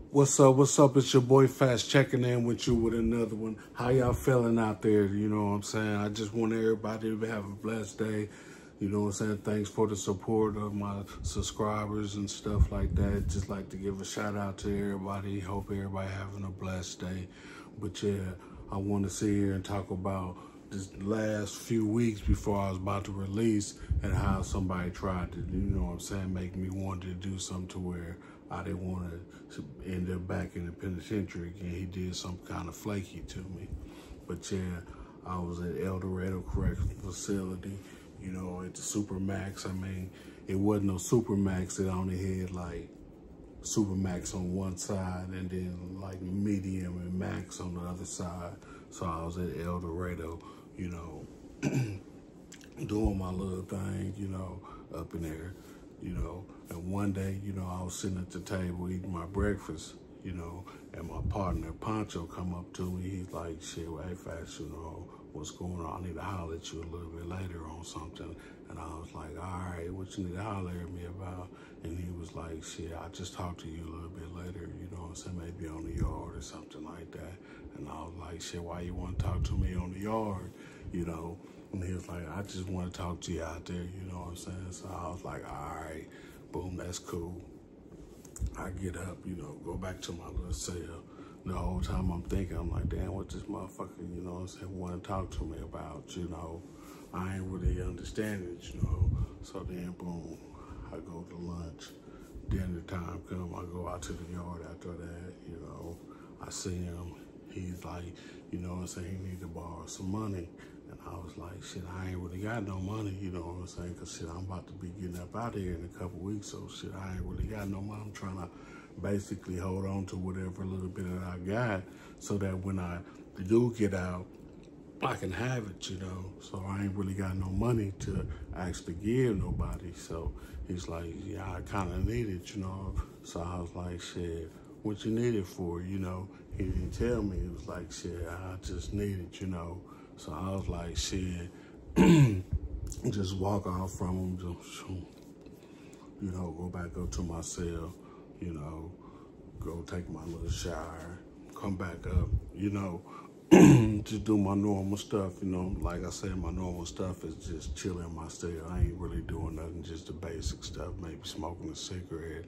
What's up? What's up? It's your boy Fats checking in with you with another one. How y'all feeling out there? You know what I'm saying? I just want everybody to have a blessed day. You know what I'm saying? Thanks for the support of my subscribers and stuff like that. Just like to give a shout out to everybody. Hope everybody having a blessed day. But yeah, I want to sit here and talk about this last few weeks before I was about to release and how somebody tried to, you know what I'm saying, make me want to do something to where I didn't want to end up back in the penitentiary again. He did some kind of flaky to me. But yeah, I was at El Dorado Correctional Facility, you know, at the Supermax. I mean, it wasn't no Supermax. It only had like Supermax on one side and then like medium and max on the other side. So I was at El Dorado, you know, doing my little thing, you know, up in there, you know. And one day, you know, I was sitting at the table eating my breakfast, you know, and my partner, Pancho, come up to me. He's like, shit, well, hey, Fats, you know, what's going on? I need to holler at you a little bit later on something. And I was like, all right, what you need to holler at me about? And he was like, shit, I'll just talk to you a little bit later, you know what I'm saying, maybe on the yard or something like that. And I was like, shit, why you want to talk to me on the yard, you know? And he was like, I just want to talk to you out there, you know what I'm saying? So I was like, all right, boom, that's cool. I get up, you know, go back to my little cell. The whole time I'm thinking, I'm like, damn, what this motherfucker, you know what I'm saying, want to talk to me about, you know? I ain't really understanding it, you know? So then, boom, I go to lunch. Dinner time come, I go out to the yard after that, you know? I see him. He's like, you know what I'm saying, he need to borrow some money. And I was like, shit, I ain't really got no money, you know what I'm saying? Because, shit, I'm about to be getting up out of here in a couple weeks, so, shit, I ain't really got no money. I'm trying to basically hold on to whatever little bit that I got so that when I do get out, I can have it, you know? So I ain't really got no money to actually give nobody. So he's like, yeah, I kind of need it, you know? So I was like, shit, what you need it for, you know? He didn't tell me. He was like, shit, I just need it, you know? So I was like, shit, just walk off from him, just, you know, go back up to my cell, you know, go take my little shower, come back up, you know, just do my normal stuff, you know. Like I said, my normal stuff is just chilling in my cell. I ain't really doing nothing, just the basic stuff, maybe smoking a cigarette,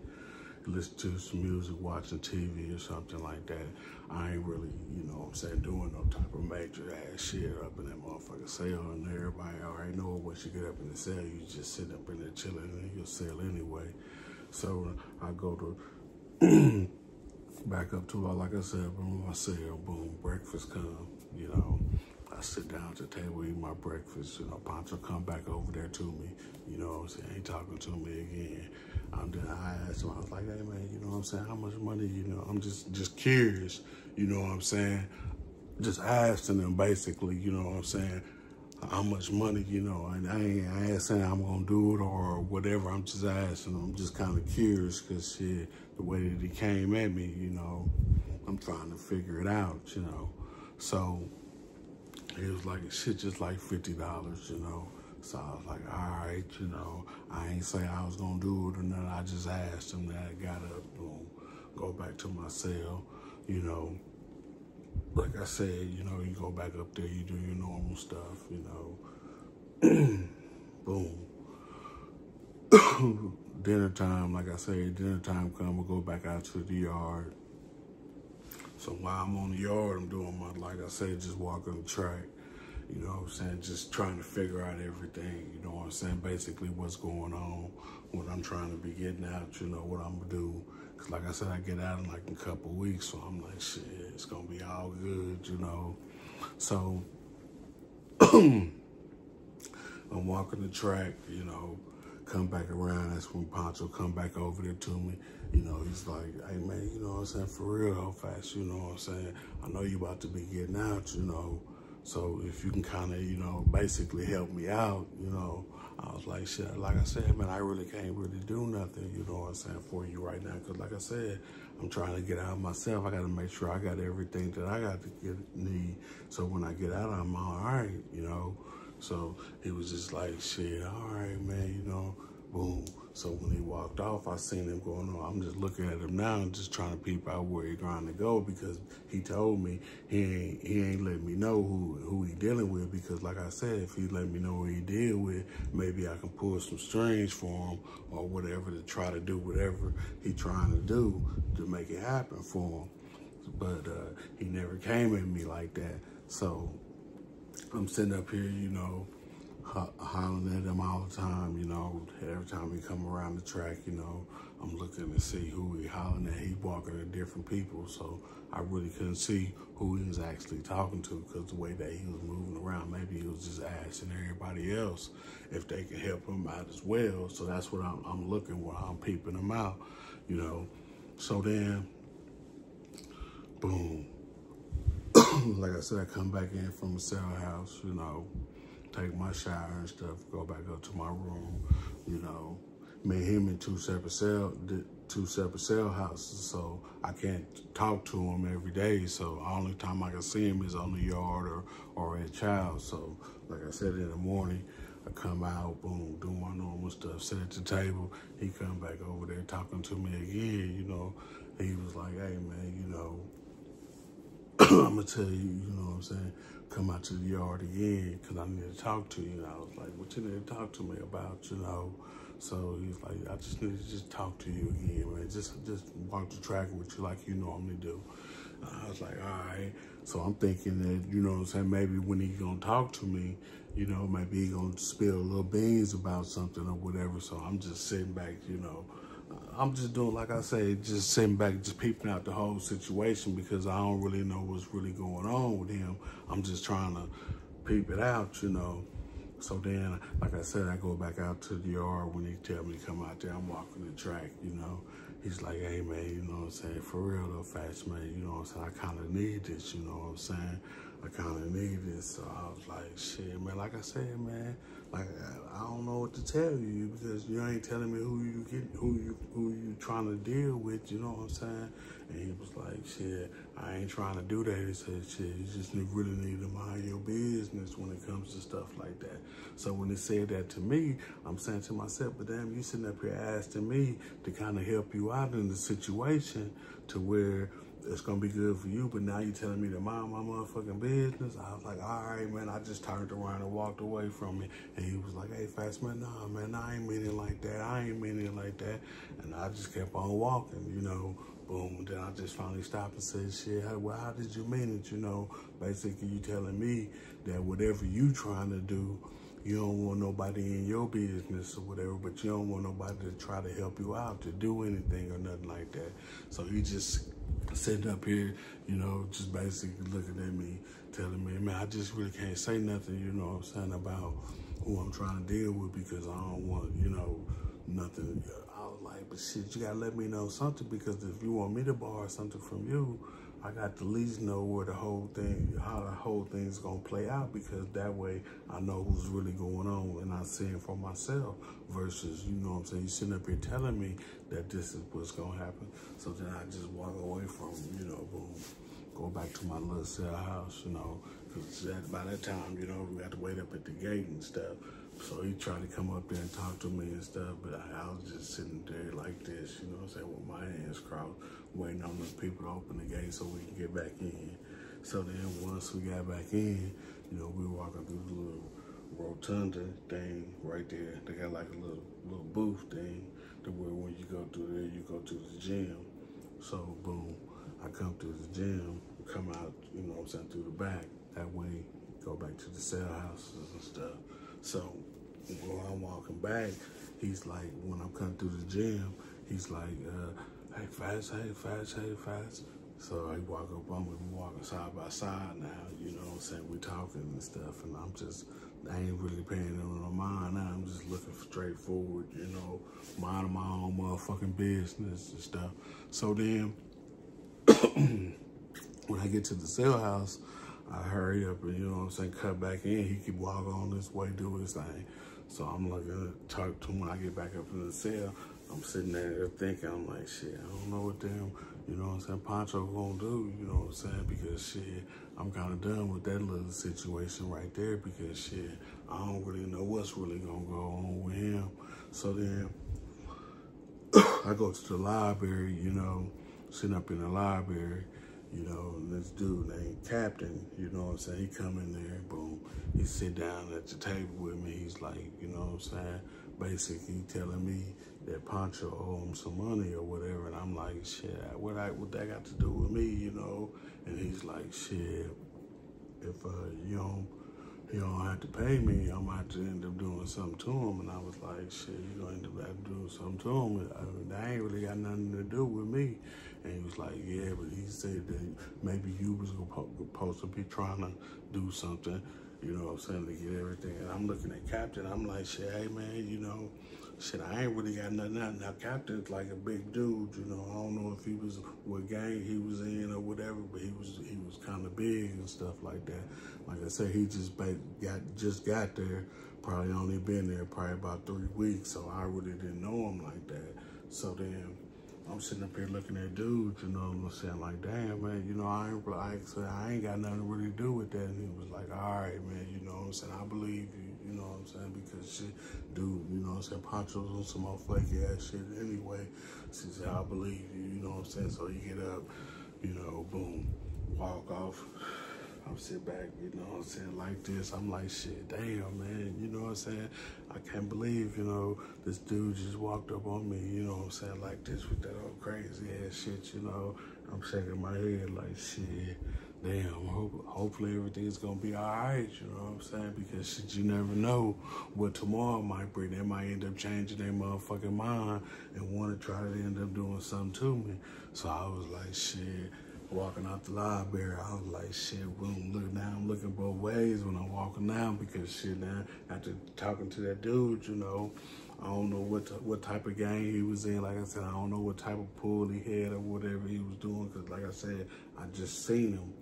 listen to some music, watching TV or something like that. I ain't really, you know what I'm saying, doing no type of major ass shit up in that motherfucking cell. And everybody already know once you get up in the cell, you just sit up in there chilling in your cell anyway. So I go to back up to, like I said, boom, my cell, boom, breakfast come, you know. I sit down at the table, eat my breakfast, you know, Pancho come back over there to me, you know what I'm saying, he talking to me again. I asked him, I was like, hey man, you know what I'm saying, how much money, you know, I'm just curious, you know what I'm saying, just asking him basically, you know what I'm saying, how much money, you know, and I ain't saying I'm gonna do it or whatever, I'm just asking him, I'm just kind of curious because shit, the way that he came at me, you know, I'm trying to figure it out, you know, so it was like, shit, just like $50, you know. So I was like, all right, you know, I ain't say I was gonna do it or nothing. I just asked him that. I got up, boom, go back to my cell, you know. Like I said, you know, you go back up there, you do your normal stuff, you know. Boom. Dinner time, like I said, dinner time come, we'll go back out to the yard. So while I'm on the yard, I'm doing my, like I said, just walking the track. You know what I'm saying? Just trying to figure out everything, you know what I'm saying? Basically what's going on, what I'm trying to be getting out, you know, what I'm gonna do. Cause like I said, I get out in like a couple weeks, so I'm like, shit, it's gonna be all good, you know? So I'm walking the track, you know, come back around, that's when Pancho come back over there to me. You know, he's like, hey man, you know what I'm saying, for real, how fast, you know what I'm saying? I know you about to be getting out, you know, so if you can kind of, you know, basically help me out, you know. I was like, shit, like I said, man, I really can't really do nothing, you know what I'm saying, for you right now. Because like I said, I'm trying to get out myself. I got to make sure I got everything that I got to need. So when I get out, I'm all right, you know. So he was just like, shit, all right, man, you know, boom. So when he walked off, I seen him going on. I'm just looking at him now and just trying to peep out where he's trying to go, because he told me he ain't let me know who he dealing with, because like I said, if he let me know who he deal with, maybe I can pull some strings for him or whatever to try to do whatever he trying to do to make it happen for him. But he never came at me like that. So I'm sitting up here, you know, hollering at him all the time, you know. Every time he come around the track, you know, I'm looking to see who he hollering at. He walking at different people, so I really couldn't see who he was actually talking to, because the way that he was moving around, maybe he was just asking everybody else if they can help him out as well. So that's what I'm looking while I'm peeping him out, you know. So then, boom. Like I said, I come back in from the cell house, you know, take my shower and stuff, go back up to my room, you know. Me and him in two separate cell houses, so I can't talk to him every day. So the only time I can see him is on the yard or at child. So like I said, in the morning, I come out, boom, do my normal stuff, sit at the table. He come back over there talking to me again, you know. He was like, hey man, you know, I'm gonna tell you, you know what I'm saying, come out to the yard again, because I need to talk to you. And I was like, what you need to talk to me about, you know? So he's like, I just need to just talk to you again, man. Just walk the track with you like you normally do. And I was like, all right. So I'm thinking that, you know what I'm saying, maybe when he gonna talk to me, you know, maybe he gonna spill little beans about something or whatever. So I'm just sitting back, you know. I'm just doing, like I say, just sitting back, just peeping out the whole situation, because I don't really know what's really going on with him. I'm just trying to peep it out, you know. So then, like I said, I go back out to the yard when he tell me to come out there. I'm walking the track, you know. He's like, hey, man, you know what I'm saying? For real, though, Fatsman, you know what I'm saying? I kind of need this, you know what I'm saying? I kind of need this. So I was like, shit, man, like I said, man, like, I don't know what to tell you, because you ain't telling me who you trying to deal with, you know what I'm saying? And he was like, shit, I ain't trying to do that. He said, shit, you just really need to mind your business when it comes to stuff like that. So when he said that to me, I'm saying to myself, but damn, you sitting up here asking me to kind of help you out in the situation to where it's gonna be good for you, but now you telling me to mind my motherfucking business. I was like, all right, man. I just turned around and walked away from it. And he was like, hey, Fatsman, nah, man, I ain't meaning like that. I ain't meaning like that. And I just kept on walking, you know. Boom. And then I just finally stopped and said, shit, well, how did you mean it? You know, basically you telling me that whatever you trying to do, you don't want nobody in your business or whatever, but you don't want nobody to try to help you out, to do anything or nothing like that. So he just sitting up here, you know, just basically looking at me, telling me, man, I just really can't say nothing, you know what I'm saying, about who I'm trying to deal with, because I don't want, you know, nothing. I was like, but shit, you gotta let me know something, because if you want me to borrow something from you, I got to at least know where the whole thing, how the whole thing's gonna play out, because that way I know who's really going on and I see it for myself, versus, you know what I'm saying, you sitting up here telling me that this is what's gonna happen. So then I just walk away from, you know, boom, go back to my little cell house, you know, because by that time, you know, we had to wait up at the gate and stuff. So he tried to come up there and talk to me and stuff, but I was just sitting there like this, you know what I'm saying, with my hands crossed, waiting on the people to open the gate so we can get back in. So then once we got back in, you know, we were walking through the little rotunda thing right there. They got like a little booth thing to where when you go through there, you go to the gym. So boom, I come to the gym, come out, you know what I'm saying, through the back. That way, go back to the cell houses and stuff. So when I'm walking back, he's like, when I'm coming through the gym, he's like, hey, Fats. So I walk up on me, we walking side by side now, you know what I'm saying, we talking and stuff, and I ain't really paying no mind now, I'm just looking straightforward, you know, minding my own motherfucking business and stuff. So then, when I get to the cell house, I hurry up and, you know what I'm saying, cut back in. He keep walking on this way, do his thing. So I'm looking to talk to him when I get back up in the cell. I'm sitting there thinking, I'm like, shit, I don't know what damn, you know what I'm saying, Poncho gonna do, you know what I'm saying, because shit, I'm kind of done with that little situation right there, because shit, I don't really know what's really gonna go on with him. So then I go to the library, you know, sitting up in the library, you know, and this dude named Captain, you know what I'm saying, he come in there, boom, he sit down at the table with me, he's like, you know what I'm saying, basically telling me that Pancho owe him some money or whatever, and I'm like, shit, what that got to do with me, you know? And he's like, shit, if you don't have to pay me, I'm gonna have to end up doing something to him. And I was like, shit, you gonna end up having to do something to him. I mean, that ain't really got nothing to do with me. And he was like, yeah, but he said that maybe you was supposed to be trying to do something, you know what I'm saying, to get everything. And I'm looking at Captain, I'm like, shit, hey man, you know, shit, I ain't really got nothing out. Now, Captain's like a big dude, you know. I don't know if he was, what gang he was in or whatever, but he was kind of big and stuff like that. Like I said, he just got there, probably only been there probably about 3 weeks, so I really didn't know him like that. So then I'm sitting up here looking at dudes, you know what I'm saying, like, damn, man, you know, I ain't got nothing to really do with that. And he was like, all right, man, you know what I'm saying, I believe you, you know what I'm saying, because shit, dude, you know what I'm saying, Pancho's on some old flaky ass shit anyway. She said, I believe you, you know what I'm saying, so you get up, you know, boom, walk off. I'm sitting back, you know what I'm saying, like this. I'm like, shit, damn, man, you know what I'm saying? I can't believe, you know, this dude just walked up on me, you know what I'm saying, like this with that old crazy ass shit, you know. I'm shaking my head like, shit, damn, hopefully everything's gonna be all right, you know what I'm saying? Because shit, you never know what tomorrow might bring. They might end up changing their motherfucking mind and want to try to end up doing something to me. So I was like, shit. Walking out the library, I was like, shit, boom, look now, I'm looking both ways when I'm walking down because shit, now, after talking to that dude, you know, I don't know what type of gang he was in. Like I said, I don't know what type of pool he had or whatever he was doing because, like I said, I just seen him.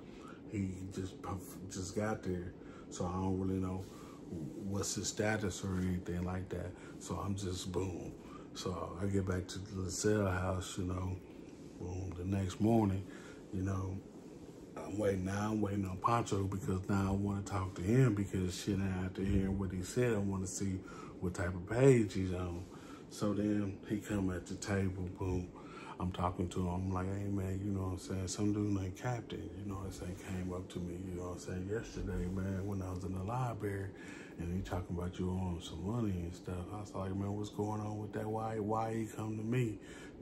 He just got there, so I don't really know what's his status or anything like that. So I'm just, boom. So I get back to the cell house, you know, boom, the next morning. You know, I'm waiting on Pancho because now I want to talk to him because shit, after hearing what he said, I want to see what type of page he's on. So then he come at the table, boom. I'm talking to him. I'm like, hey man, you know what I'm saying? Some dude named Captain, you know what I'm saying, came up to me, you know what I'm saying, yesterday, man, when I was in the library, and he talking about you owing some money and stuff. I was like, man, what's going on with that? Why he come to me,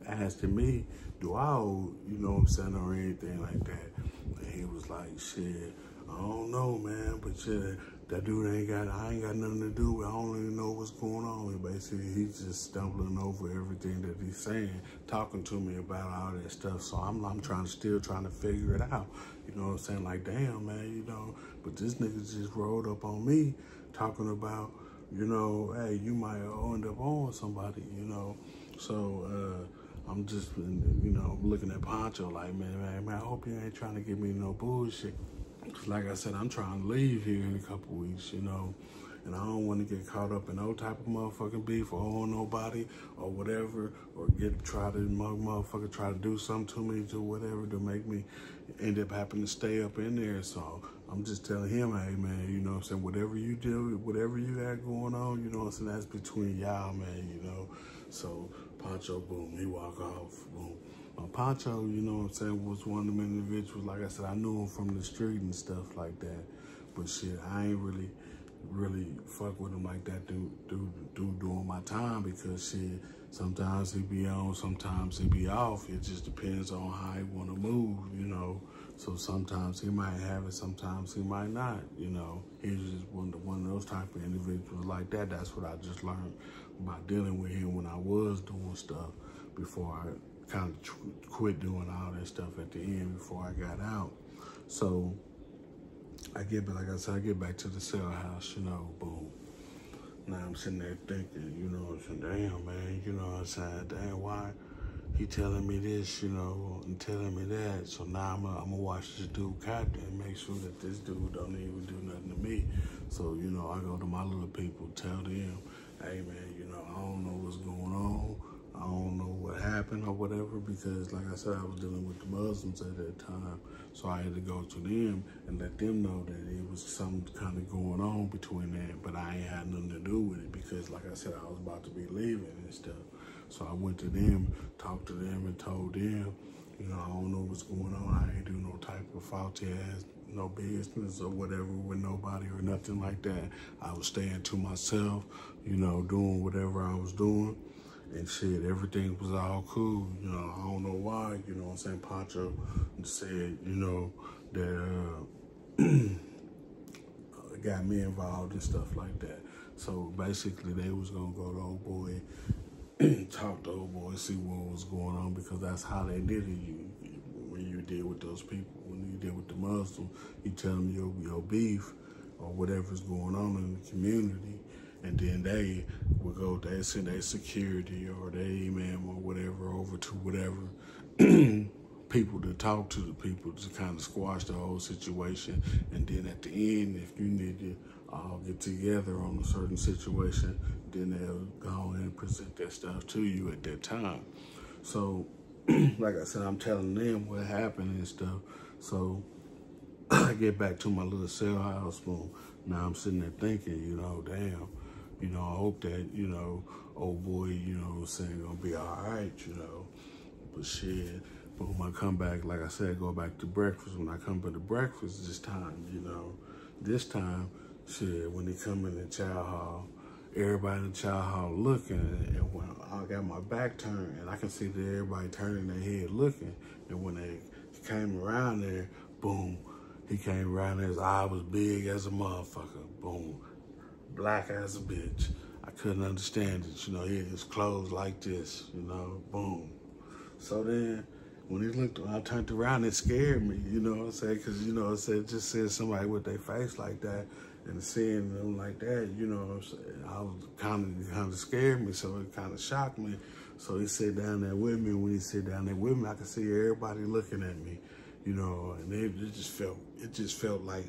asking me, do I owe, you know what I'm saying, or anything like that? And he was like, shit, I don't know, man, but shit, that dude I ain't got nothing to do with. I don't even know what's going on. Basically, he's just stumbling over everything that he's saying, talking to me about all that stuff. So I'm still trying to figure it out. You know what I'm saying? Like, damn, man, you know, but this nigga just rolled up on me talking about, you know, hey, you might end up owing somebody, you know. So I'm just, you know, looking at Pancho like, man, I hope you ain't trying to give me no bullshit. Like I said, I'm trying to leave here in a couple weeks, you know, and I don't want to get caught up in no type of motherfucking beef or owe nobody or whatever, or try to do something to me to whatever to make me end up having to stay up in there. So I'm just telling him, hey man, you know what I'm saying, whatever you do, whatever you got going on, you know what I'm saying, that's between y'all, man, you know. So Pancho, boom, he walk off, boom. Pancho, you know what I'm saying, was one of them individuals, like I said, I knew him from the street and stuff like that. But shit, I ain't really fuck with him like that during my time because shit, sometimes he be on, sometimes he be off. It just depends on how he want to move, you know. So sometimes he might have it, sometimes he might not, you know. He's just one of those type of individuals like that. That's what I just learned by dealing with him when I was doing stuff before I kind of quit doing all that stuff at the end before I got out. So I get back to the cell house, you know, boom. Now I'm sitting there thinking, you know, damn, man, you know what I'm saying, damn, why he telling me this, you know, and telling me that. So now I'm gonna watch this dude Captain and make sure that this dude don't even do nothing to me. So, you know, I go to my little people, tell them, hey, man, you know, I don't know what's going on. I don't know what happened or whatever because, like I said, I was dealing with the Muslims at that time. So I had to go to them and let them know that it was something kind of going on between them. But I ain't had nothing to do with it because, like I said, I was about to be leaving and stuff. So I went to them, talked to them, and told them, you know, I don't know what's going on. I ain't do no type of faulty ass, no business or whatever with nobody or nothing like that. I was staying to myself, you know, doing whatever I was doing. And shit, everything was all cool. You know, I don't know why, you know what I'm saying, Pancho said, you know, that got me involved and stuff like that. So basically they was gonna go to old boy, talk to old boy, see what was going on, because that's how they did it. When you deal with those people, when you deal with the Muslims, you tell them your beef or whatever's going on in the community, and then they will go, they send their security or their imam or whatever over to whatever people to talk to the people to kind of squash the whole situation. And then at the end, if you need to all get together on a certain situation, then they'll go and present that stuff to you at that time. So, like I said, I'm telling them what happened and stuff. So I get back to my little cell house boom. Now I'm sitting there thinking, you know, damn, you know, I hope that, you know, old boy, you know what I'm saying, gonna be all right, you know. But shit, boom, I come back, like I said, go back to breakfast. When I come back to breakfast this time, you know, this time, shit, when they come in the chow hall, everybody in the chow hall looking, and when I got my back turned, and I can see that everybody turning their head looking, and when they came around there, boom, he came around there, his eye was big as a motherfucker, boom, black as a bitch. I couldn't understand it, you know, he had his clothes like this, you know, boom. So then, when he looked, when I turned around, it scared me, you know what I'm saying? Because, you know, it just said somebody with their face like that, and seeing them like that, you know what I'm saying? I was kind of scared me, so it kind of shocked me. So he sat down there with me. When he sat down there with me, I could see everybody looking at me, you know, and it just felt like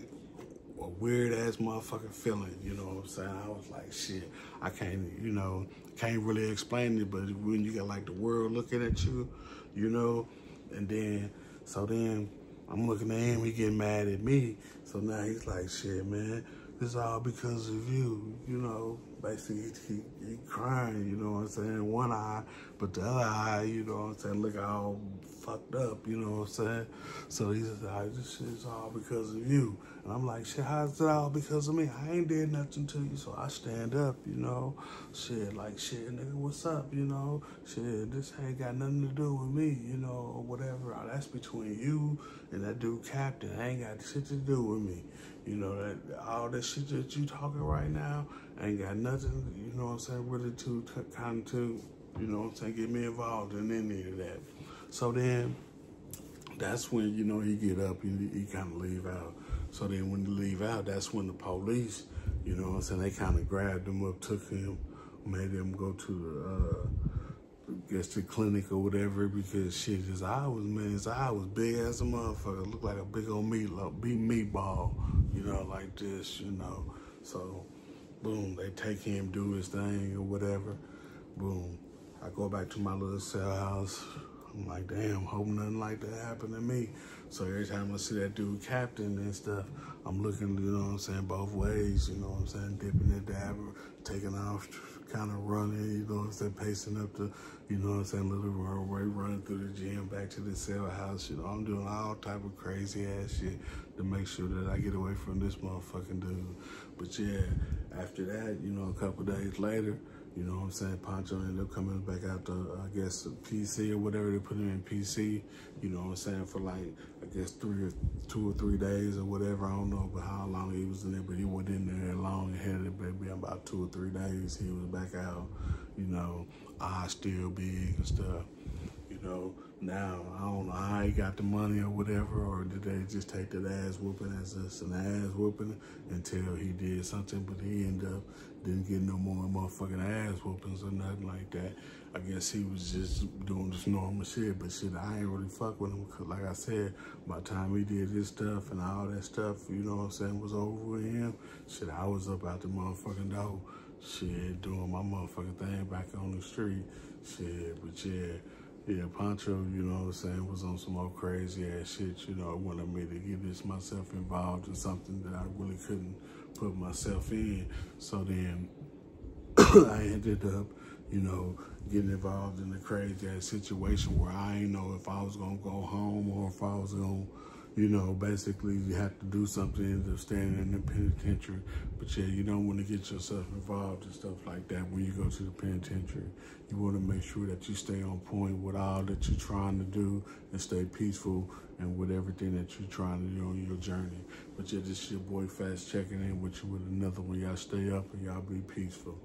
a weird ass motherfucking feeling, you know what I'm saying? I was like, shit, I can't, you know, can't really explain it, but when you got like the world looking at you, you know, and then, so then I'm looking at him, he getting mad at me. So now he's like, shit, man, this is all because of you, you know. Basically, he crying, you know what I'm saying, one eye, but the other eye, you know what I'm saying, look all fucked up, you know what I'm saying. So he says, this shit's all because of you. And I'm like, shit, how's it all because of me? I ain't did nothing to you. So I stand up, you know, shit, like, shit, nigga, what's up, you know, shit, this ain't got nothing to do with me, you know, or whatever. That's between you and that dude Captain. I ain't got shit to do with me. You know, that all that shit that you talking right now ain't got nothing, you know what I'm saying, really to kind of, you know what I'm saying, get me involved in any of that. So then, that's when, you know, he get up and he kind of leave out. So then when he leave out, that's when the police, you know what I'm saying, they kind of grabbed him up, took him, made him go to the clinic or whatever, because shit, his eye was big as a motherfucker. Looked like a big old meatball, you know, like this, you know. So, boom, they take him, do his thing or whatever. Boom, I go back to my little cell house. I'm like, damn, hope nothing like that happened to me. So every time I see that dude Captain and stuff, I'm looking, you know what I'm saying, both ways, you know what I'm saying, dipping and dabbing, taking off, kind of running, you know what I'm saying, pacing up the, you know what I'm saying, little running through the gym, back to the cell house, you know, I'm doing all type of crazy ass shit to make sure that I get away from this motherfucking dude. But yeah, after that, you know, a couple days later, you know what I'm saying, Pancho ended up coming back out to, I guess, PC or whatever, they put him in PC, you know what I'm saying, for like, I guess 2 or 3 days or whatever, I don't know but how long he was in there, but he wasn't in there that long. He had it maybe about 2 or 3 days, he was back out, you know, eyes still big and stuff, you know. Now, I don't know how he got the money or whatever, or did they just take that ass whooping as just an ass whooping until he did something, but he ended up didn't get no more motherfucking ass whoopings or nothing like that. I guess he was just doing this normal shit, but shit, I ain't really fuck with him, because like I said, by the time he did his stuff and all that stuff, you know what I'm saying, was over with him, shit, I was up out the motherfucking door, shit, doing my motherfucking thing back on the street, shit, but yeah, Pancho, you know what I'm saying, was on some old crazy ass shit, you know, wanted me to get myself involved in something that I really couldn't put myself in. So then I ended up you know, getting involved in a crazy ass situation where I ain't know if I was gonna go home or if I was gonna, you know, basically you have to do something, end up staying in the penitentiary. But yeah, you don't want to get yourself involved in stuff like that when you go to the penitentiary. You want to make sure that you stay on point with all that you're trying to do and stay peaceful and with everything that you're trying to do on your journey. But yeah, this is your boy Fats checking in with you with another one. Y'all stay up and y'all be peaceful.